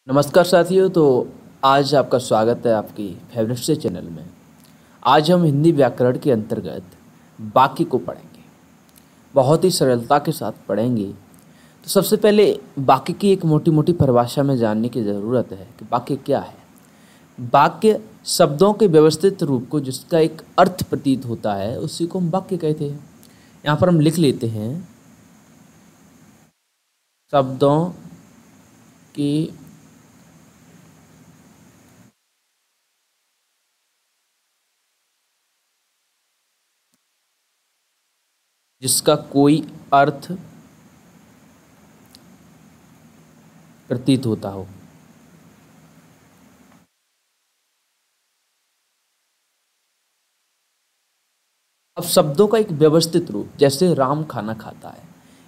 नमस्कार साथियों। तो आज आपका स्वागत है आपकी फेवरेट से चैनल में। आज हम हिंदी व्याकरण के अंतर्गत वाक्य को पढ़ेंगे, बहुत ही सरलता के साथ पढ़ेंगे। तो सबसे पहले वाक्य की एक मोटी मोटी परिभाषा में जानने की ज़रूरत है कि वाक्य क्या है। वाक्य शब्दों के व्यवस्थित रूप को जिसका एक अर्थ प्रतीत होता है उसी को हम वाक्य कहते हैं। यहाँ पर हम लिख लेते हैं शब्दों की जिसका कोई अर्थ प्रतीत होता हो। अब शब्दों का एक व्यवस्थित रूप, जैसे राम खाना खाता है,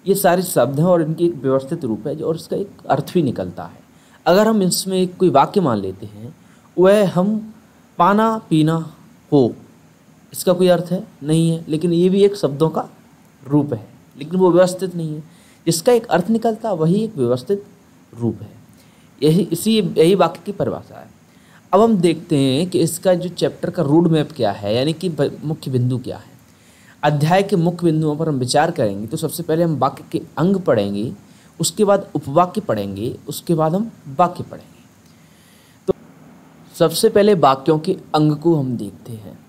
ये सारे शब्द हैं और इनकी एक व्यवस्थित रूप है और इसका एक अर्थ भी निकलता है। अगर हम इसमें एक कोई वाक्य मान लेते हैं, वह हम पाना पीना हो, इसका कोई अर्थ है नहीं है, लेकिन ये भी एक शब्दों का रूप है, लेकिन वो व्यवस्थित नहीं है। जिसका एक अर्थ निकलता वही एक व्यवस्थित रूप है। यही वाक्य की परिभाषा है। अब हम देखते हैं कि इसका जो चैप्टर का रोड मैप क्या है, यानी कि मुख्य बिंदु क्या है। अध्याय के मुख्य बिंदुओं पर हम विचार करेंगे। तो सबसे पहले हम वाक्य के अंग पढ़ेंगे, उसके बाद उपवाक्य पढ़ेंगे, उसके बाद हम वाक्य पढ़ेंगे। तो सबसे पहले वाक्यों के अंग को हम देखते हैं।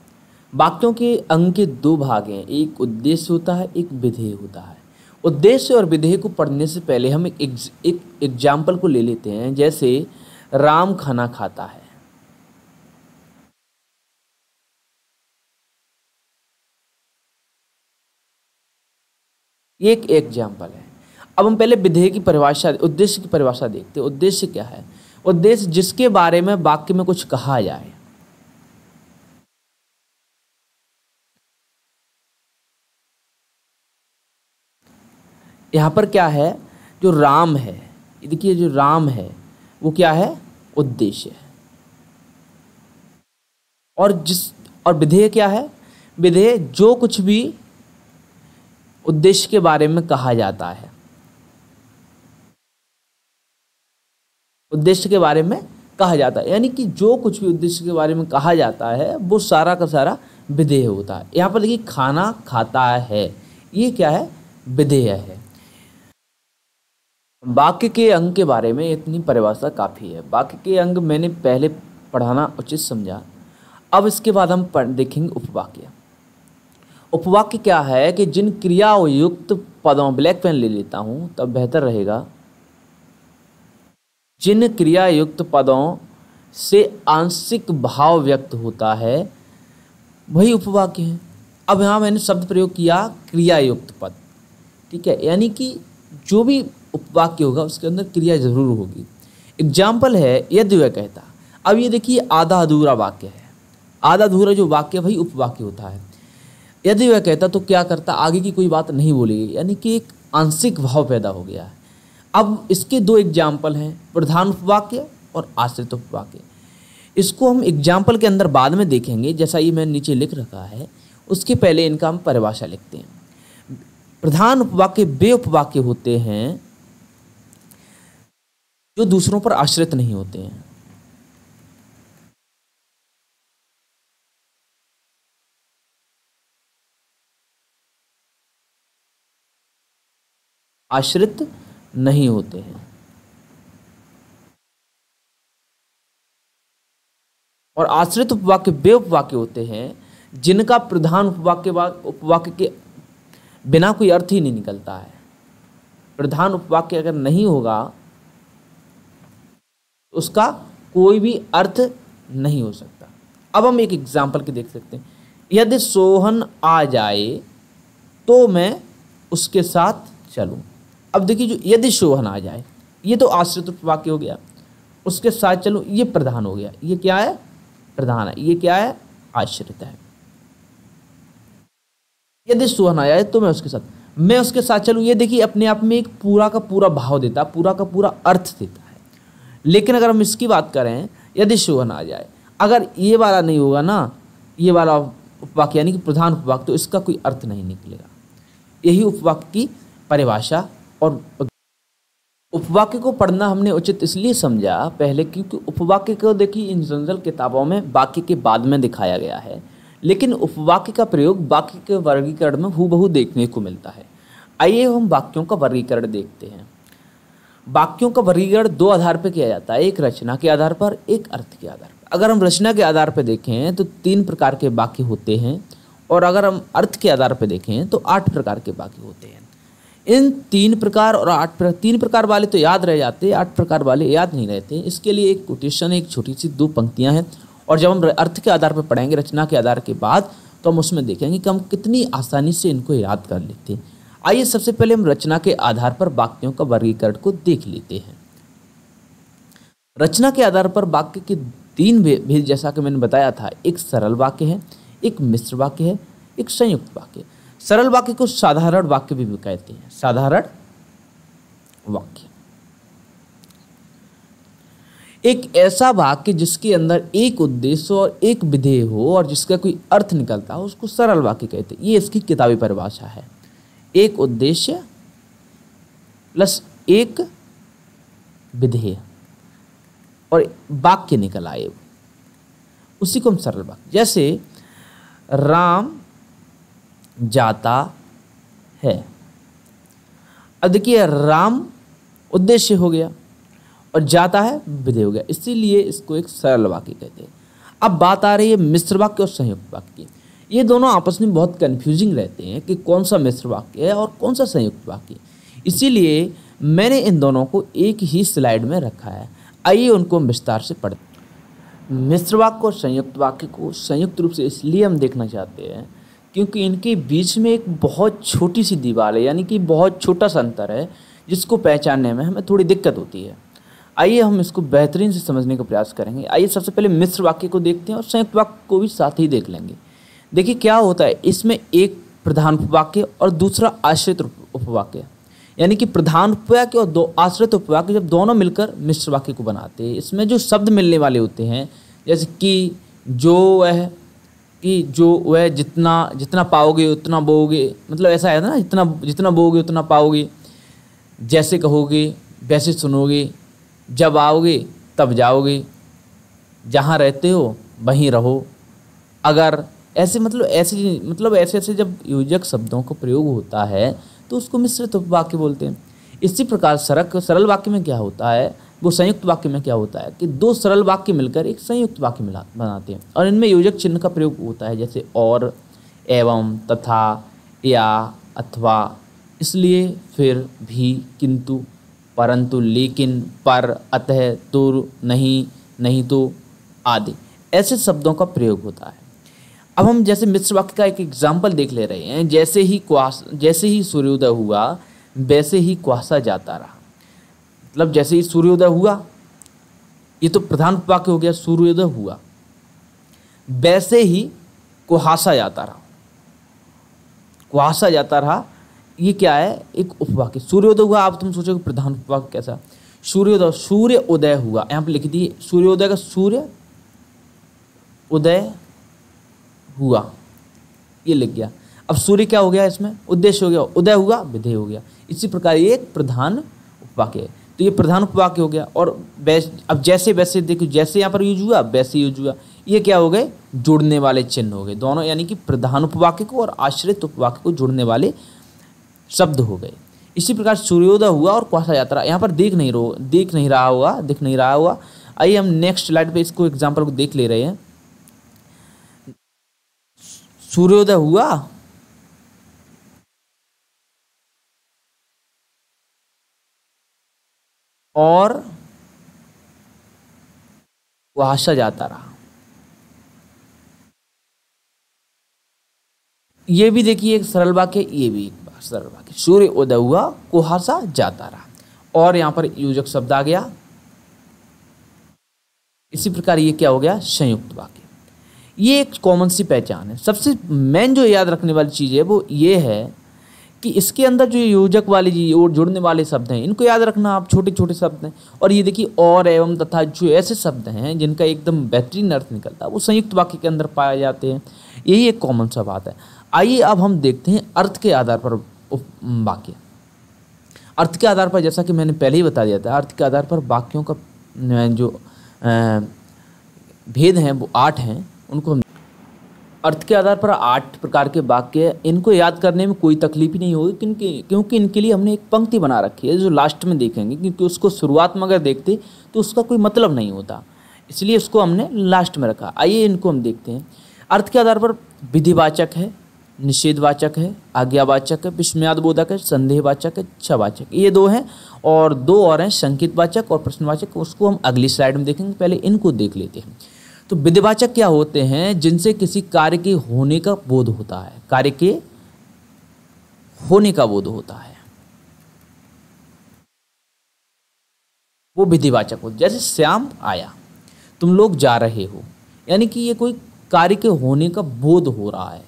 वाक्यों के अंग के दो भाग हैं, एक उद्देश्य होता है, एक विधेय होता है। उद्देश्य और विधेय को पढ़ने से पहले हम एक एग्जाम्पल को ले लेते हैं, जैसे राम खाना खाता है। ये एक एग्जाम्पल है। अब हम पहले विधेय की परिभाषा, उद्देश्य की परिभाषा देखते हैं। उद्देश्य क्या है? उद्देश्य जिसके बारे में वाक्य में कुछ कहा जाए। यहाँ पर क्या है, जो राम है, देखिए जो राम है वो क्या है, उद्देश्य है। और विधेय क्या है? विधेय जो कुछ भी उद्देश्य के बारे में कहा जाता है, उद्देश्य के बारे में कहा जाता है, यानी कि जो कुछ भी उद्देश्य के बारे में कहा जाता है वो सारा का सारा विधेय होता है। यहाँ पर देखिए खाना खाता है, ये क्या है, विधेय है। वाक्य के अंग के बारे में इतनी परिभाषा काफ़ी है। वाक्य के अंग मैंने पहले पढ़ाना उचित समझा। अब इसके बाद हम देखेंगे उपवाक्य। उपवाक्य क्या है कि जिन क्रियायुक्त पदों, ब्लैक पेन ले लेता हूँ तब बेहतर रहेगा, जिन क्रियायुक्त पदों से आंशिक भाव व्यक्त होता है वही उपवाक्य है। अब यहाँ मैंने शब्द प्रयोग किया क्रियायुक्त पद, ठीक है, यानी कि जो भी उपवाक्य होगा उसके अंदर क्रिया जरूर होगी। एग्जाम्पल है यदि वह कहता। अब ये देखिए आधा अधूरा वाक्य है। आधा अधूरा जो वाक्य वही उपवाक्य होता है। यदि वह कहता तो क्या करता, आगे की कोई बात नहीं बोलेगी, यानी कि एक आंशिक भाव पैदा हो गया है। अब इसके दो एग्जाम्पल हैं, प्रधान उपवाक्य और आश्रित उपवाक्य। इसको हम एग्जाम्पल के अंदर बाद में देखेंगे, जैसा ये मैंने नीचे लिख रखा है। उसके पहले इनका हम परिभाषा लिखते हैं। प्रधान उपवाक्य वे उपवाक्य होते हैं जो दूसरों पर आश्रित नहीं होते हैं। आश्रित नहीं होते हैं। और आश्रित उपवाक्य वे उपवाक्य होते हैं जिनका प्रधान उपवाक्य के बिना कोई अर्थ ही नहीं निकलता है। प्रधान उपवाक्य अगर नहीं होगा तो उसका कोई भी अर्थ नहीं हो सकता। अब हम एक एग्जाम्पल के देख सकते हैं। यदि सोहन आ जाए तो मैं उसके साथ चलूं। अब देखिए जो यदि सोहन आ जाए, ये तो आश्रित उपवाक्य हो गया। उसके साथ चलूं, ये प्रधान हो गया। ये क्या है, प्रधान है। ये क्या है, आश्रित है। यदि सोहन आ जाए तो मैं उसके साथ चलूं, ये देखिए अपने आप में एक पूरा का पूरा भाव देता है, पूरा का पूरा अर्थ देता है। लेकिन अगर हम इसकी बात करें, यदि सोहन आ जाए, अगर ये वाला नहीं होगा ना, ये वाला उपवाक्य यानी कि प्रधान उपवाक्य, तो इसका कोई अर्थ नहीं निकलेगा। यही उपवाक्य की परिभाषा और उपवाक्य को पढ़ना हमने उचित इसलिए समझा पहले क्योंकि उपवाक्य को देखिए इन जनरल किताबों में वाक्य के बाद में दिखाया गया है, लेकिन उपवाक्य का प्रयोग वाक्य के वर्गीकरण में हूबहू देखने को मिलता है। आइए हम वाक्यों का वर्गीकरण देखते हैं। वाक्यों का वर्गीकरण दो आधार पर किया जाता है, एक रचना के आधार पर, एक अर्थ के आधार पर। अगर हम रचना के आधार पर देखें तो 3 प्रकार के वाक्य होते हैं, और अगर हम अर्थ के आधार पर देखें तो 8 प्रकार के वाक्य होते हैं। इन 3 प्रकार और 3 प्रकार वाले तो याद रह जाते, 8 प्रकार वाले याद नहीं रहते। इसके लिए एक कोटेशन, एक छोटी सी 2 पंक्तियां हैं, और जब हम अर्थ के आधार पर पढ़ेंगे रचना के आधार के बाद, तो हम उसमें देखेंगे कि हम कितनी आसानी से इनको याद कर लेते हैं। आइए सबसे पहले हम रचना के आधार पर वाक्यों का वर्गीकरण को देख लेते हैं। रचना के आधार पर वाक्य के 3 भेद जैसा कि मैंने बताया था, एक सरल वाक्य है, एक मिश्र वाक्य है, एक संयुक्त वाक्य। सरल वाक्य को साधारण वाक्य भी कहते हैं। साधारण वाक्य एक ऐसा वाक्य जिसके अंदर एक उद्देश्य और एक विधेय हो और जिसका कोई अर्थ निकलता हो, उसको सरल वाक्य कहते हैं। ये इसकी किताबी परिभाषा है। एक उद्देश्य प्लस एक विधेय और वाक्य निकल आए, उसी को हम सरल वाक्य। जैसे राम जाता है, अब देखिए राम उद्देश्य हो गया और जाता है विधेय हो गया, इसीलिए इसको एक सरल वाक्य कहते हैं। अब बात आ रही है मिश्र वाक्य और संयुक्त वाक्य की। ये दोनों आपस में बहुत कन्फ्यूजिंग रहते हैं कि कौन सा मिश्र वाक्य है और कौन सा संयुक्त वाक्य, इसीलिए मैंने इन दोनों को एक ही स्लाइड में रखा है। आइए उनको विस्तार से पढ़ते हैं। मिश्र वाक्य और संयुक्त वाक्य को संयुक्त रूप से इसलिए हम देखना चाहते हैं क्योंकि इनके बीच में एक बहुत छोटी सी दीवार है, यानी कि बहुत छोटा सा अंतर है, जिसको पहचानने में हमें थोड़ी दिक्कत होती है। आइए हम इसको बेहतरीन से समझने का प्रयास करेंगे। आइए सबसे पहले मिश्र वाक्य को देखते हैं और संयुक्त वाक्य को भी साथ ही देख लेंगे। देखिए क्या होता है, इसमें एक प्रधान उपवाक्य और दूसरा आश्रित उपवाक्य, यानी कि प्रधान उपवाक्य और 2 आश्रित उपवाक्य जब दोनों मिलकर मिश्र वाक्य को बनाते हैं, इसमें जो शब्द मिलने वाले होते हैं, जैसे कि जो वह जितना पाओगे उतना बोओगे, मतलब ऐसा है ना, जितना बोओगे उतना पाओगे, जैसे कहोगे वैसे सुनोगे, जब आओगे तब जाओगे, जहाँ रहते हो वहीं रहो। अगर ऐसे ऐसे जब योजक शब्दों का प्रयोग होता है तो उसको मिश्रित वाक्य बोलते हैं। इसी प्रकार सरल वाक्य में क्या होता है, वो संयुक्त वाक्य में क्या होता है कि 2 सरल वाक्य मिलकर एक संयुक्त वाक्य बनाते हैं, और इनमें योजक चिन्ह का प्रयोग होता है, जैसे और, एवं, तथा, या, अथवा, इसलिए, फिर, भी, किंतु, परंतु, लेकिन, पर, अतः, तो, नहीं, नहीं तो आदि ऐसे शब्दों का प्रयोग होता है। अब हम जैसे मिश्र वाक्य का एक एग्जाम्पल देख ले रहे हैं। जैसे ही सूर्योदय हुआ वैसे ही कुहासा जाता रहा, मतलब जैसे ही सूर्योदय हुआ, ये तो प्रधान वाक्य हो गया, सूर्योदय हुआ, वैसे ही कुहासा जाता रहा। कुहासा जाता रहा, ये क्या है, एक उपवाक्य। सूर्योदय हुआ, आप तुम सोचोगे प्रधान उपवाक्य कैसा, सूर्य उदय हुआ, यहाँ पे लिख दिए सूर्योदय का सूर्य उदय हुआ, ये लिख गया। अब सूर्य क्या हो गया, इसमें उद्देश्य हो गया, उदय हुआ विधेय हो गया। इसी प्रकार ये एक प्रधान उपवाक्य है, तो ये प्रधान उपवाक्य हो गया। और अब जैसे वैसे देखो, जैसे यहाँ पर यूज हुआ वैसे यूज हुआ, ये क्या हो गए, जोड़ने वाले चिन्ह हो गए दोनों, यानी कि प्रधान उपवाक्य को और आश्रित उपवाक्य को जोड़ने वाले शब्द हो गए। इसी प्रकार सूर्योदय हुआ और कुहासा जाता रहा, यहाँ पर दिख नहीं रहा होगा। आइए हम नेक्स्ट स्लाइड पे इसको एग्जाम्पल को देख ले रहे हैं। सूर्योदय हुआ और कुहासा जाता रहा, ये भी देखिए एक सरल वाक्य, ये भी एक सरल वाक्य। सूर्य उदय हुआ, कुहासा जाता रहा, और यहाँ पर योजक शब्द आ गया। इसी प्रकार ये क्या हो गया, संयुक्त वाक्य। ये एक कॉमन सी पहचान है। सबसे मेन जो याद रखने वाली चीज़ है वो ये है कि इसके अंदर जो योजक वाले जी और जुड़ने वाले शब्द हैं, इनको याद रखना आप, छोटे छोटे शब्द हैं। और ये देखिए और, एवं, तथा, जो ऐसे शब्द हैं जिनका एकदम बेहतरीन अर्थ निकलता है, वो संयुक्त वाक्य के अंदर पाए जाते हैं। यही एक कॉमन सा बात है। आइए अब हम देखते हैं अर्थ के आधार पर वाक्य। अर्थ के आधार पर, जैसा कि मैंने पहले ही बता दिया था, अर्थ के आधार पर वाक्यों का जो भेद हैं वो 8 हैं। उनको हम अर्थ के आधार पर 8 प्रकार के वाक्य, इनको याद करने में कोई तकलीफ ही नहीं होगी क्योंकि इनके लिए हमने एक पंक्ति बना रखी है जो लास्ट में देखेंगे, क्योंकि उसको शुरुआत में अगर देखते तो उसका कोई मतलब नहीं होता, इसलिए उसको हमने लास्ट में रखा। आइए इनको हम देखते हैं। अर्थ के आधार पर विधिवाचक है, निषेधवाचक है, आज्ञावाचक है, विस्मयादिबोधक है, संदेहवाचक है, इच्छावाचक, ये 2 हैं। और 2 और हैं, संकेतवाचक और प्रश्नवाचक, उसको हम अगली स्लाइड में देखेंगे, पहले इनको देख लेते हैं। तो विधिवाचक क्या होते हैं? जिनसे किसी कार्य के होने का बोध होता है, कार्य के होने का बोध होता है, वो विधिवाचक हो। जैसे श्याम आया, तुम लोग जा रहे हो, यानी कि ये कोई कार्य के होने का बोध हो रहा है,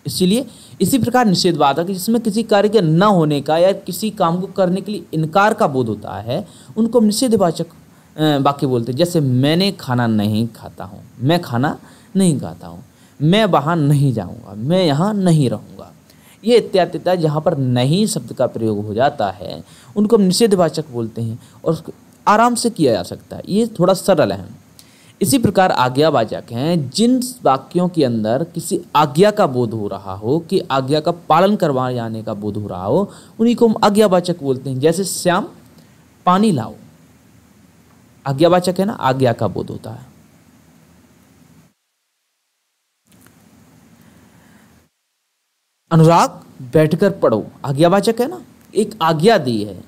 इसीलिए। इसी प्रकार निषेधवाचक, जिसमें किसी कार्य के न होने का या किसी काम को करने के लिए इनकार का बोध होता है, उनको हम निषेधवाचक वाक्य बोलते हैं। जैसे मैंने खाना नहीं खाता हूँ, मैं खाना नहीं खाता हूँ, मैं वहाँ नहीं जाऊँगा, मैं यहाँ नहीं रहूँगा, ये इत्यादि जहाँ पर नहीं शब्द का प्रयोग हो जाता है उनको हम निषेधवाचक बोलते हैं, और उसको आराम से किया जा सकता है, ये थोड़ा सरल है। इसी प्रकार आज्ञावाचक हैं, जिन वाक्यों के अंदर किसी आज्ञा का बोध हो रहा हो, कि आज्ञा का पालन करवाए जाने का बोध हो रहा हो, उन्हीं को हम आज्ञावाचक बोलते हैं। जैसे श्याम पानी लाओ, आज्ञावाचक है ना, आज्ञा का बोध होता है। अनुराग बैठकर पढ़ो, आज्ञावाचक है ना, एक आज्ञा दी है,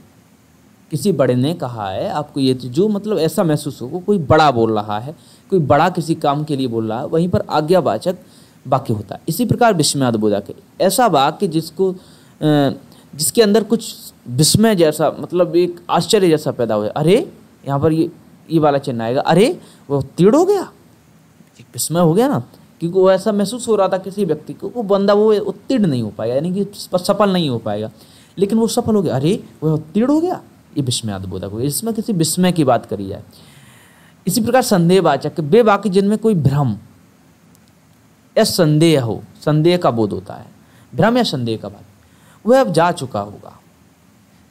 किसी बड़े ने कहा है आपको, ये जो मतलब ऐसा महसूस हो कोई बड़ा बोल रहा है, कोई बड़ा किसी काम के लिए बोल रहा है, वहीं पर आज्ञावाचक वाक्य होता है। इसी प्रकार विस्मयादिबोधक, ऐसा वाक्य जिसके अंदर कुछ विस्मय जैसा, मतलब एक आश्चर्य जैसा पैदा हो, अरे यहाँ पर ये वाला चिन्ह आएगा, अरे वो तीड़ हो गया, एक विस्मय हो गया ना, क्योंकि वो ऐसा महसूस हो रहा था किसी व्यक्ति को, वो बंदा वो उत्तीर्ण नहीं हो पाएगा, यानी कि सफल नहीं हो पाएगा, लेकिन वो सफल हो गया, अरे वो उत्तीर्ण हो गया, ये विस्मयादिबोधक हो गया, इसमें किसी विस्मय की बात करी जाए। इसी प्रकार संदेहवाचक, वे वाक्य जिनमें कोई भ्रम या संदेह हो, संदेह का बोध होता है, भ्रम या संदेह का बात, वह अब जा चुका होगा,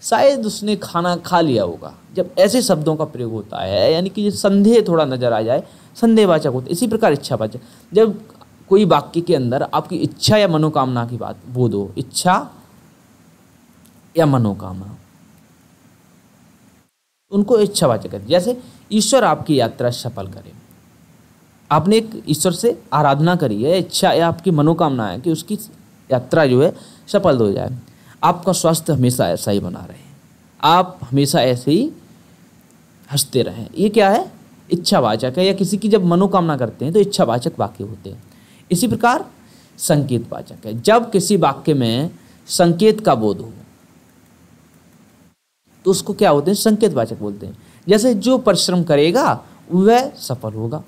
शायद उसने खाना खा लिया होगा, जब ऐसे शब्दों का प्रयोग होता है, यानी कि संदेह थोड़ा नजर आ जाए, संदेहवाचक होता है। इसी प्रकार इच्छावाचक, जब कोई वाक्य के अंदर आपकी इच्छा या मनोकामना की बात बोध हो, इच्छा या मनोकामना, उनको इच्छावाचक है। जैसे ईश्वर आपकी यात्रा सफल करे, आपने एक ईश्वर से आराधना करी है, इच्छा या आपकी मनोकामना है कि उसकी यात्रा जो है सफल हो जाए, आपका स्वास्थ्य हमेशा ऐसा ही बना रहे, आप हमेशा ऐसे ही हंसते रहें, ये क्या है? इच्छावाचक है। या किसी की जब मनोकामना करते हैं तो इच्छावाचक वाक्य होते हैं। इसी प्रकार संकेतवाचक है, जब किसी वाक्य में संकेत का बोध हो तो उसको क्या होते हैं? संकेतवाचक बोलते हैं। जैसे जो परिश्रम करेगा वह सफल होगा,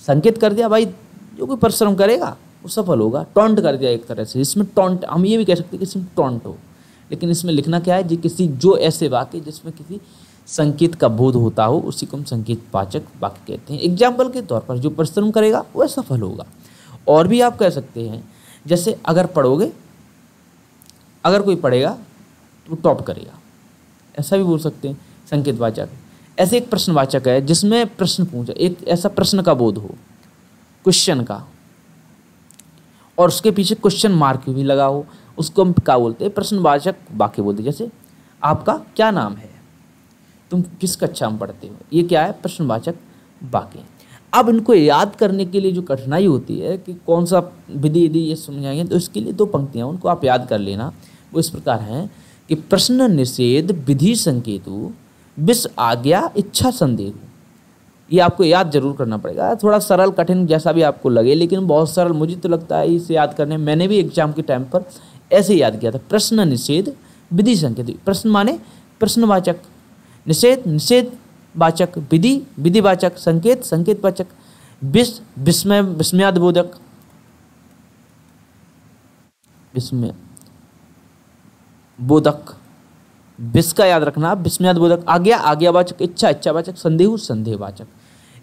संकेत कर दिया भाई, जो कोई परिश्रम करेगा वो सफल होगा, टॉन्ट कर दिया एक तरह से। इसमें टॉन्ट, हम ये भी कह सकते हैं कि इसमें टॉन्ट हो, लेकिन इसमें लिखना क्या है? जो ऐसे वाक्य जिसमें किसी संकेत का बोध होता हो, उसी को हम संकेतवाचक वाक्य कहते हैं। एग्जाम्पल के तौर पर जो परिश्रम करेगा वह सफल होगा। और भी आप कह सकते हैं, जैसे अगर कोई पढ़ेगा तो टॉप करेगा, ऐसा भी बोल सकते हैं, संकेतवाचक। ऐसे एक प्रश्नवाचक है जिसमें प्रश्न पूछा, एक ऐसा प्रश्न का बोध हो, क्वेश्चन का, और उसके पीछे क्वेश्चन मार्क भी लगा हो, उसको हम क्या बोलते हैं? प्रश्नवाचक वाक्य बोलते हैं। जैसे आपका क्या नाम है, तुम किस कक्षा में पढ़ते हो, ये क्या है? प्रश्नवाचक वाक्य। अब इनको याद करने के लिए जो कठिनाई होती है कि कौन सा विधि यदि ये समझाएंगे, तो इसके लिए 2 पंक्तियाँ उनको आप याद कर लेना। वो इस प्रकार हैं कि प्रश्न निषेध विधि संकेतु विष आज्ञा इच्छा संदेह। ये आपको याद जरूर करना पड़ेगा, थोड़ा सरल कठिन जैसा भी आपको लगे, लेकिन बहुत सरल मुझे तो लगता है इसे याद करने। मैंने भी एग्जाम के टाइम पर ऐसे याद किया था, प्रश्न निषेध विधि संकेत। प्रश्न माने प्रश्नवाचक, निषेध निषेधवाचक, विधि विधिवाचक, संकेत संकेतवाचक, विष विस्मय विस्मयादिबोधक, विस्मय बोधक, विष का याद रखना, विस्मयादिबोधक, आज्ञा आज्ञावाचक, इच्छा इच्छावाचक, संदेह संदेहवाचक।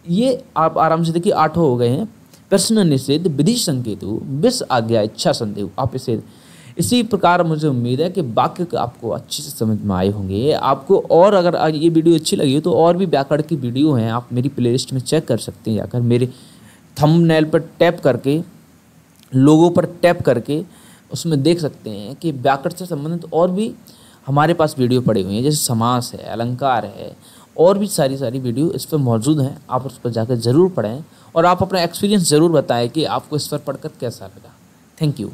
ये आप आराम से देखिए 8 हो गए हैं। प्रश्न निषेध विधि संकेतु विष आज्ञा इच्छा संदेह। आप इसे इसी प्रकार मुझे उम्मीद है कि वाक्य आपको अच्छे से समझ में आए होंगे। आपको और अगर ये वीडियो अच्छी लगी हो तो और भी व्याकरण की वीडियो हैं, आप मेरी प्लेलिस्ट में चेक कर सकते हैं जाकर। मेरे थंबनेल पर टैप करके, लोगो पर टैप करके उसमें देख सकते हैं कि व्याकरण से संबंधित और भी हमारे पास वीडियो पड़ी हुई हैं, जैसे समास है, अलंकार है, और भी सारी वीडियो इस पर मौजूद हैं। आप उस पर जाकर ज़रूर पढ़ें और आप अपना एक्सपीरियंस ज़रूर बताएं कि आपको इस पर पढ़कर कैसा लगा। Thank you.